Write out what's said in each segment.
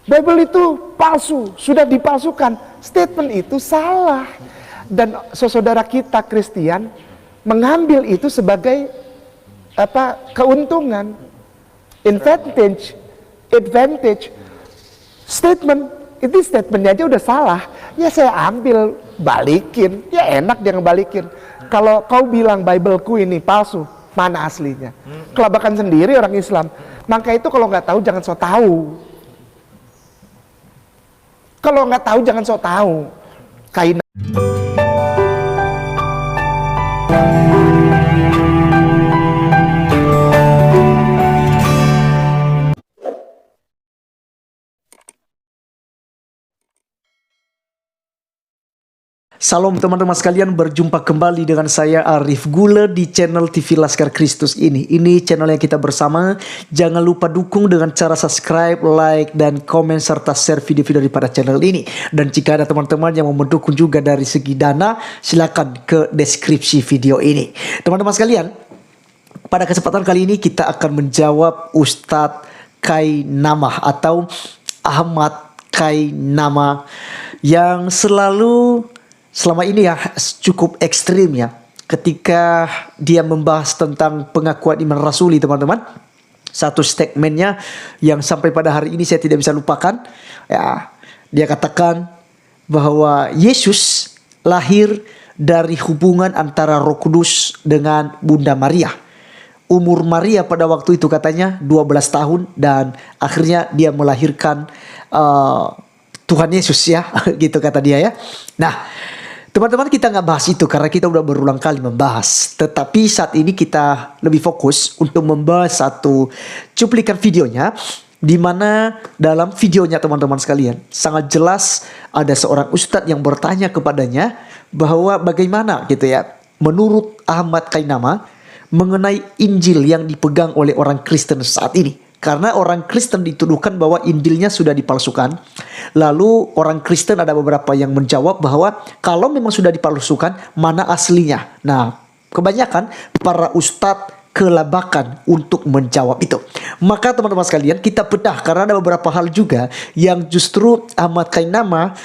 Bible itu palsu, sudah dipalsukan. Statement itu salah. Dan saudara kita Kristen mengambil itu sebagai keuntungan, advantage. Statementnya aja udah salah. Ya saya ambil, balikin. Ya enak dia ngebalikin. Kalau kau bilang Bibleku ini palsu, mana aslinya? Kelabakan sendiri orang Islam. Maka itu kalau nggak tahu jangan so tahu. Kalau nggak tahu jangan so tahu. Kain. Salam teman-teman sekalian, berjumpa kembali dengan saya Arif Gule di channel TV Laskar Kristus ini. Ini channel yang kita bersama. Jangan lupa dukung dengan cara subscribe, like, dan komen serta share video-video daripada channel ini. Dan jika ada teman-teman yang mau mendukung juga dari segi dana, silakan ke deskripsi video ini. Teman-teman sekalian, pada kesempatan kali ini kita akan menjawab Ustadz Kainamah atau Ahmad Kainamah yang selama ini ya cukup ekstrim ya ketika dia membahas tentang pengakuan iman rasuli, teman-teman. Satu statementnya yang sampai pada hari ini saya tidak bisa lupakan ya, dia katakan bahwa Yesus lahir dari hubungan antara Roh Kudus dengan Bunda Maria. Umur Maria pada waktu itu katanya 12 tahun dan akhirnya dia melahirkan Tuhan Yesus ya gitu kata dia ya. Nah, teman-teman, kita nggak bahas itu karena kita udah berulang kali membahas. Tetapi saat ini kita lebih fokus untuk membahas satu cuplikan videonya, di mana dalam videonya teman-teman sekalian sangat jelas ada seorang ustadz yang bertanya kepadanya bahwa bagaimana gitu ya menurut Ahmad Kainamah mengenai Injil yang dipegang oleh orang Kristen saat ini. Karena orang Kristen dituduhkan bahwa Injilnya sudah dipalsukan. Lalu orang Kristen ada beberapa yang menjawab bahwa kalau memang sudah dipalsukan, mana aslinya? Nah, kebanyakan para ustadz kelabakan untuk menjawab itu. Maka teman-teman sekalian, kita bedah karena ada beberapa hal juga yang justru Ahmad Kainamah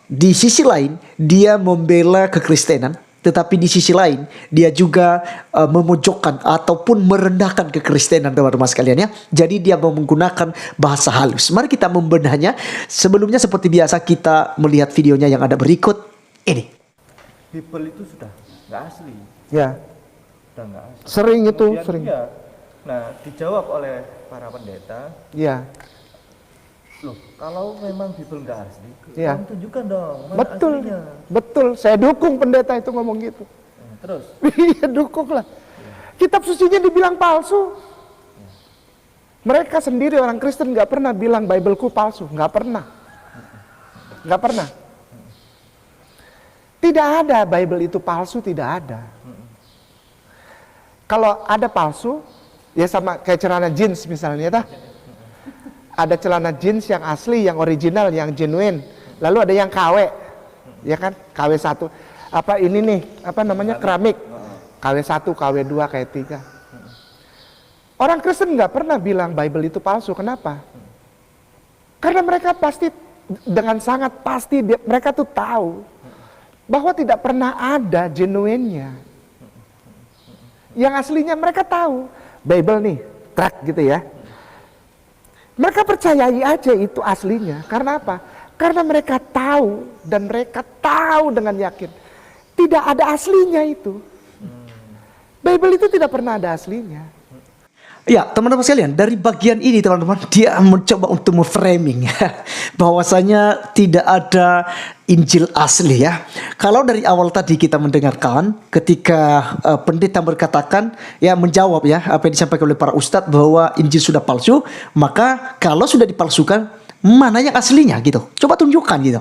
di sisi lain dia membela kekristenan. Tetapi di sisi lain dia juga memojokkan ataupun merendahkan kekristenan, teman-teman sekalian ya. Jadi dia menggunakan bahasa halus. Mari kita membenahnya. Sebelumnya seperti biasa kita melihat videonya yang ada berikut ini. Bible itu sudah nggak asli. Ya. Sudah nggak asli. Sering itu, Kemudian sering. Iya, nah dijawab oleh para pendeta. Ya. Loh, kalau memang Bible nggak asli, Iya. kamu tunjukkan dong mana Betul, aslinya. betul. Saya dukung pendeta itu ngomong gitu. Terus, Iya, dukung lah. Kitab sucinya dibilang palsu. Mereka sendiri orang Kristen nggak pernah bilang Bibleku palsu, nggak pernah, nggak pernah. Tidak ada Bible itu palsu, tidak ada. Kalau ada palsu, ya sama kayak celana jeans misalnya, dah. Ada celana jeans yang asli, yang original, yang genuine. Lalu ada yang KW, ya kan? KW 1. Apa ini nih? Apa namanya? Keramik. KW 1, KW 2, KW 3. Orang Kristen nggak pernah bilang Bible itu palsu. Kenapa? Karena mereka pasti dengan sangat pasti mereka tuh tahu bahwa tidak pernah ada genuine-nya. Yang aslinya mereka tahu. Bible nih, track gitu ya. Mereka percayai aja itu aslinya. Karena apa? Karena mereka tahu dan mereka tahu dengan yakin tidak ada aslinya itu. Bible itu tidak pernah ada aslinya. Ya, teman-teman sekalian, dari bagian ini teman-teman dia mencoba untuk memframing bahwasanya tidak ada Injil asli ya. Kalau dari awal tadi kita mendengarkan ketika pendeta berkatakan ya, menjawab ya apa yang disampaikan oleh para ustadz bahwa Injil sudah palsu, maka kalau sudah dipalsukan mana yang aslinya gitu. Coba tunjukkan gitu.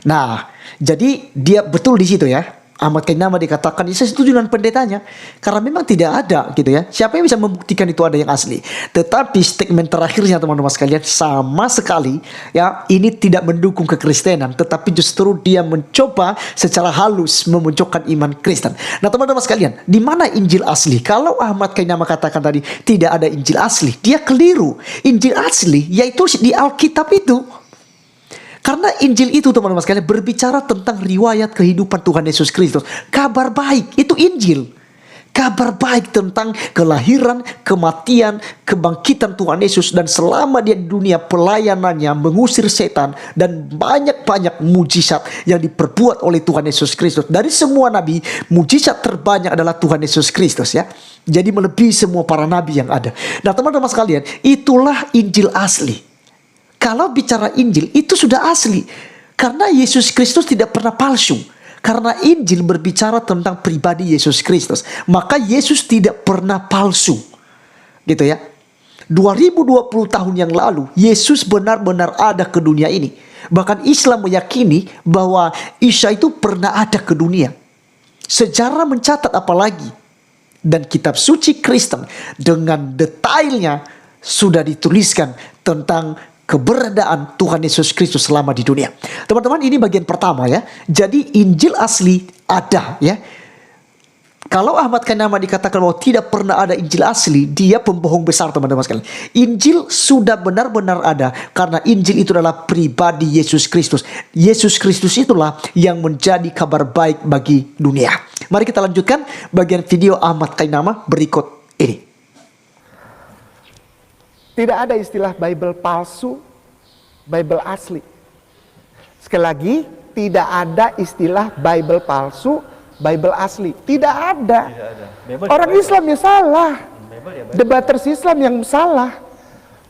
Nah, jadi dia betul di situ ya. Ahmad Kainama dikatakan, saya setuju dengan pendetanya karena memang tidak ada gitu ya. Siapa yang bisa membuktikan itu ada yang asli? Tetapi statement terakhirnya teman-teman sekalian sama sekali ya ini tidak mendukung kekristenan, tetapi justru dia mencoba secara halus memunculkan iman Kristen. Nah teman-teman sekalian, di mana Injil asli? Kalau Ahmad Kainama katakan tadi tidak ada Injil asli, dia keliru. Injil asli yaitu di Alkitab itu. Karena Injil itu teman-teman sekalian berbicara tentang riwayat kehidupan Tuhan Yesus Kristus. Kabar baik, itu Injil. Kabar baik tentang kelahiran, kematian, kebangkitan Tuhan Yesus. Dan selama dia di dunia pelayanannya mengusir setan. Dan banyak-banyak mujizat yang diperbuat oleh Tuhan Yesus Kristus. Dari semua nabi, mujizat terbanyak adalah Tuhan Yesus Kristus ya. Jadi melebihi semua para nabi yang ada. Nah teman-teman sekalian, itulah Injil asli. Kalau bicara Injil itu sudah asli. Karena Yesus Kristus tidak pernah palsu. Karena Injil berbicara tentang pribadi Yesus Kristus. Maka Yesus tidak pernah palsu. Gitu ya. 2020 tahun yang lalu Yesus benar-benar ada ke dunia ini. Bahkan Islam meyakini bahwa Isa itu pernah ada ke dunia. Sejarah mencatat apalagi. Dan kitab suci Kristen dengan detailnya sudah dituliskan tentang keberadaan Tuhan Yesus Kristus selama di dunia. Teman-teman, ini bagian pertama ya. Jadi Injil asli ada ya. Kalau Ahmad Kainama dikatakan bahwa tidak pernah ada Injil asli, dia pembohong besar teman-teman sekalian. Injil sudah benar-benar ada karena Injil itu adalah pribadi Yesus Kristus. Yesus Kristus itulah yang menjadi kabar baik bagi dunia. Mari kita lanjutkan bagian video Ahmad Kainama berikut ini. Tidak ada istilah Bible palsu, Bible asli. Sekali lagi, tidak ada istilah Bible palsu, Bible asli. Tidak ada. Orang Islam yang salah. Debaters Islam yang salah.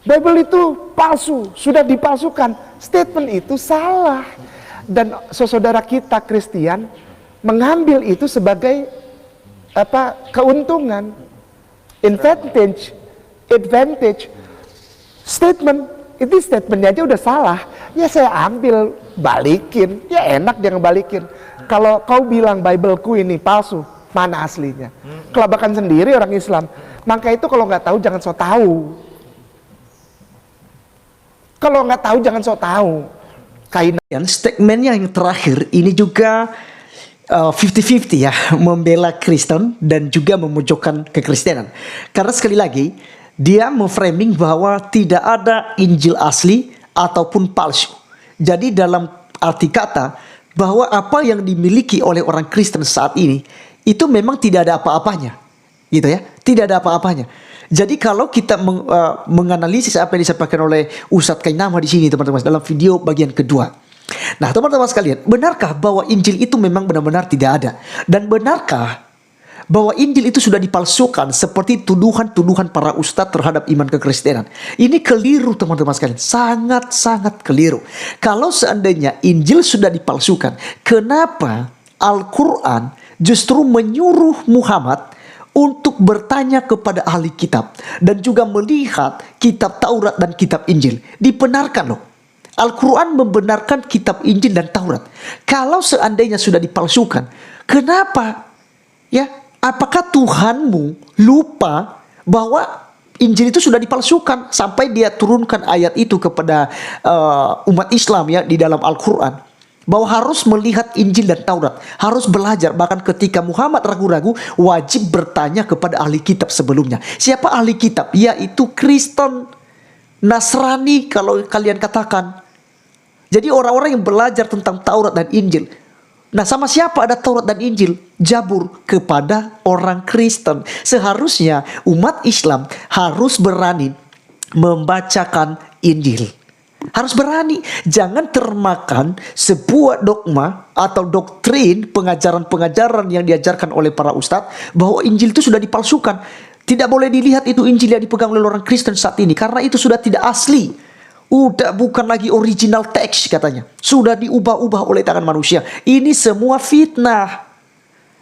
Bible itu palsu, sudah dipalsukan. Statement itu salah. Dan saudara kita Kristen mengambil itu sebagai keuntungan, advantage. Statement, itu statementnya aja udah salah. Ya saya ambil, balikin. Ya enak dia ngebalikin. Kalau kau bilang Bibleku ini palsu, mana aslinya? Kelabakan sendiri orang Islam. Maka itu kalau nggak tahu jangan so tahu. Kalau nggak tahu jangan so tahu. Statementnya yang terakhir ini juga 50-50 ya, membela Kristen dan juga memojokkan kekristenan. Karena sekali lagi dia memframing bahwa tidak ada Injil asli ataupun palsu. Jadi dalam arti kata bahwa apa yang dimiliki oleh orang Kristen saat ini itu memang tidak ada apa-apanya, gitu ya, tidak ada apa-apanya. Jadi kalau kita menganalisis apa yang disampaikan oleh Ustadz Kainama di sini teman-teman dalam video bagian kedua. Nah teman-teman sekalian, benarkah bahwa Injil itu memang benar-benar tidak ada? Dan benarkah bahwa Injil itu sudah dipalsukan seperti tuduhan-tuduhan para ustadz terhadap iman kekristenan? Ini keliru teman-teman sekalian, sangat-sangat keliru. Kalau seandainya Injil sudah dipalsukan, kenapa Al-Quran justru menyuruh Muhammad untuk bertanya kepada ahli kitab dan juga melihat kitab Taurat dan kitab Injil? Dibenarkan loh. Al-Quran membenarkan kitab Injil dan Taurat. Kalau seandainya sudah dipalsukan, kenapa ya? Apakah Tuhanmu lupa bahwa Injil itu sudah dipalsukan sampai dia turunkan ayat itu kepada umat Islam ya di dalam Al-Quran, bahwa harus melihat Injil dan Taurat, harus belajar. Bahkan ketika Muhammad ragu-ragu, wajib bertanya kepada ahli kitab sebelumnya. Siapa ahli kitab? Yaitu Kristen, Nasrani kalau kalian katakan. Jadi orang-orang yang belajar tentang Taurat dan Injil. Nah sama siapa ada Taurat dan Injil? Jabur kepada orang Kristen. Seharusnya umat Islam harus berani membacakan Injil. Harus berani. Jangan termakan sebuah dogma atau doktrin pengajaran-pengajaran yang diajarkan oleh para ustadz bahwa Injil itu sudah dipalsukan. Tidak boleh dilihat itu Injil yang dipegang oleh orang Kristen saat ini, karena itu sudah tidak asli. Udah bukan lagi original text katanya. Sudah diubah-ubah oleh tangan manusia. Ini semua fitnah.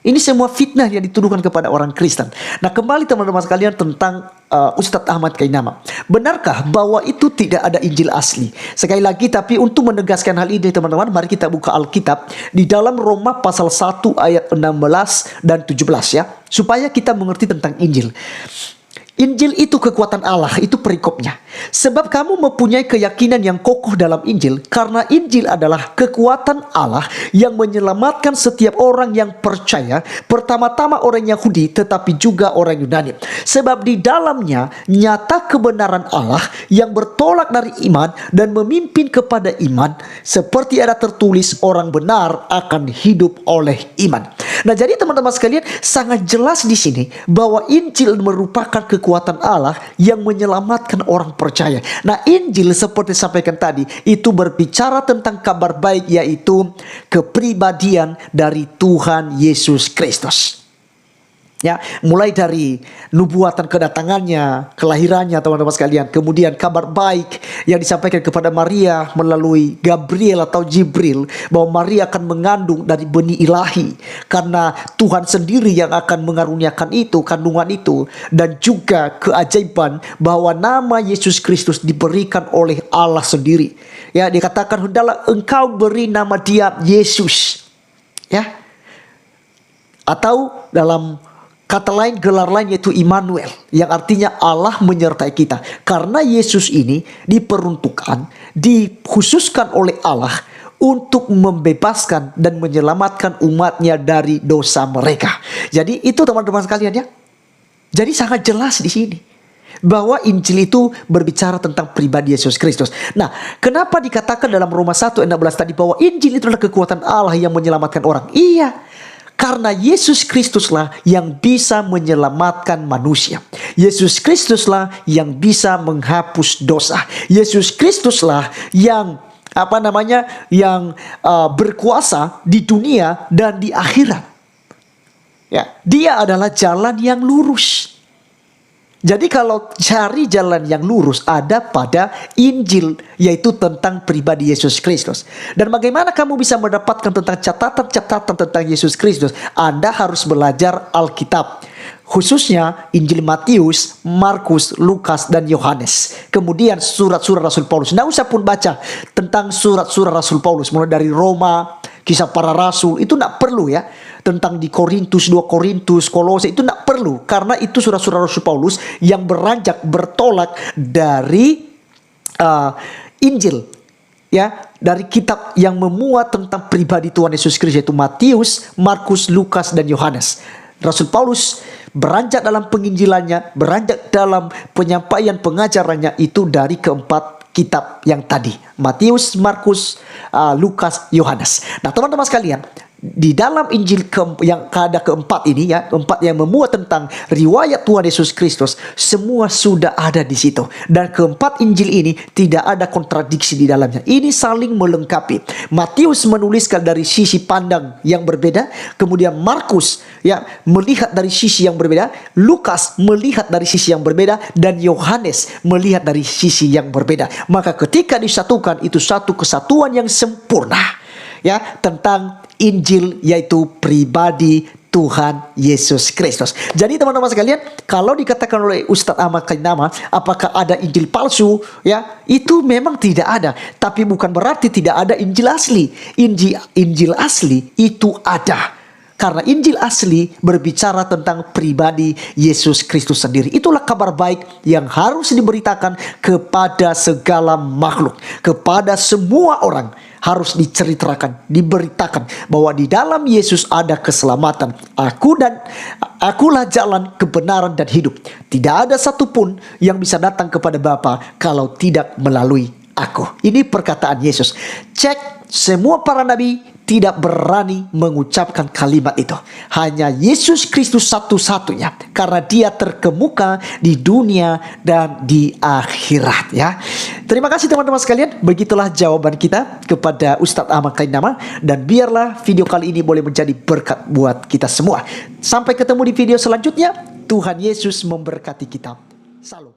Ini semua fitnah yang dituduhkan kepada orang Kristen. Nah, kembali teman-teman sekalian tentang Ustadz Ahmad Kainama. Benarkah bahwa itu tidak ada Injil asli? Sekali lagi, tapi untuk menegaskan hal ini teman-teman, mari kita buka Alkitab di dalam Roma pasal 1 ayat 16 dan 17 ya. Supaya kita mengerti tentang Injil. Injil itu kekuatan Allah, itu perikopnya. Sebab kamu mempunyai keyakinan yang kokoh dalam Injil, karena Injil adalah kekuatan Allah yang menyelamatkan setiap orang yang percaya, pertama-tama orang Yahudi tetapi juga orang Yunani. Sebab di dalamnya nyata kebenaran Allah yang bertolak dari iman dan memimpin kepada iman, seperti ada tertulis, orang benar akan hidup oleh iman. Nah, jadi teman-teman sekalian, sangat jelas di sini bahwa Injil merupakan kekuatan Allah yang menyelamatkan orang percaya. Nah, Injil seperti disampaikan tadi itu berbicara tentang kabar baik, yaitu kepribadian dari Tuhan Yesus Kristus. Ya, mulai dari nubuatan kedatangannya, kelahirannya teman-teman sekalian, kemudian kabar baik yang disampaikan kepada Maria melalui Gabriel atau Jibril bahwa Maria akan mengandung dari benih ilahi karena Tuhan sendiri yang akan mengaruniakan itu, kandungan itu, dan juga keajaiban bahwa nama Yesus Kristus diberikan oleh Allah sendiri. Ya, dikatakan hendaklah engkau beri nama dia Yesus. Ya. Atau dalam kata lain, gelar lain yaitu Immanuel, yang artinya Allah menyertai kita. Karena Yesus ini diperuntukkan, dikhususkan oleh Allah untuk membebaskan dan menyelamatkan umatnya dari dosa mereka. Jadi itu teman-teman sekalian ya. Jadi sangat jelas di sini bahwa Injil itu berbicara tentang pribadi Yesus Kristus. Nah, kenapa dikatakan dalam Roma 1:16 tadi bahwa Injil itu adalah kekuatan Allah yang menyelamatkan orang? Iya. Karena Yesus Kristuslah yang bisa menyelamatkan manusia. Yesus Kristuslah yang bisa menghapus dosa. Yesus Kristuslah yang yang berkuasa di dunia dan di akhirat. Ya, dia adalah jalan yang lurus. Jadi kalau cari jalan yang lurus ada pada Injil, yaitu tentang pribadi Yesus Kristus. Dan bagaimana kamu bisa mendapatkan tentang catatan-catatan tentang Yesus Kristus? Anda harus belajar Alkitab. Khususnya Injil Matius, Markus, Lukas, dan Yohanes. Kemudian surat-surat Rasul Paulus. Nggak usah pun baca tentang surat-surat Rasul Paulus. Mulai dari Roma, Kisah Para Rasul, itu nggak perlu ya. Tentang di Korintus, 2 Korintus, Kolose, itu nggak perlu. Karena itu surat-surat Rasul Paulus yang beranjak bertolak dari Injil. Ya, dari kitab yang memuat tentang pribadi Tuhan Yesus Kristus, yaitu Matius, Markus, Lukas, dan Yohanes. Rasul Paulus beranjak dalam penginjilannya, beranjak dalam penyampaian pengajarannya itu dari keempat kitab yang tadi. Matius, Markus, Lukas, Yohanes. Nah, teman-teman sekalian, di dalam Injil yang ada keempat ini ya, keempat yang memuat tentang riwayat Tuhan Yesus Kristus, semua sudah ada di situ. Dan keempat Injil ini tidak ada kontradiksi di dalamnya. Ini saling melengkapi. Matius menuliskan dari sisi pandang yang berbeda, kemudian Markus ya melihat dari sisi yang berbeda, Lukas melihat dari sisi yang berbeda, dan Yohanes melihat dari sisi yang berbeda. Maka ketika disatukan itu satu kesatuan yang sempurna ya tentang Injil, yaitu pribadi Tuhan Yesus Kristus. Jadi teman-teman sekalian, kalau dikatakan oleh Ustadz Ahmad Kainama, apakah ada Injil palsu? Ya, itu memang tidak ada. Tapi bukan berarti tidak ada Injil asli. Injil asli itu ada. Karena Injil asli berbicara tentang pribadi Yesus Kristus sendiri. Itulah kabar baik yang harus diberitakan kepada segala makhluk, kepada semua orang. Harus diceritakan, diberitakan bahwa di dalam Yesus ada keselamatan. Akulah jalan, kebenaran, dan hidup. Tidak ada satupun yang bisa datang kepada Bapa kalau tidak melalui aku. Ini perkataan Yesus. Cek, semua para nabi tidak berani mengucapkan kalimat itu. Hanya Yesus Kristus satu-satunya, karena dia terkemuka di dunia dan di akhirat ya. Terima kasih teman-teman sekalian. Begitulah jawaban kita kepada Ustadz Ahmad Kainama. Dan biarlah video kali ini boleh menjadi berkat buat kita semua. Sampai ketemu di video selanjutnya. Tuhan Yesus memberkati kita. Salam.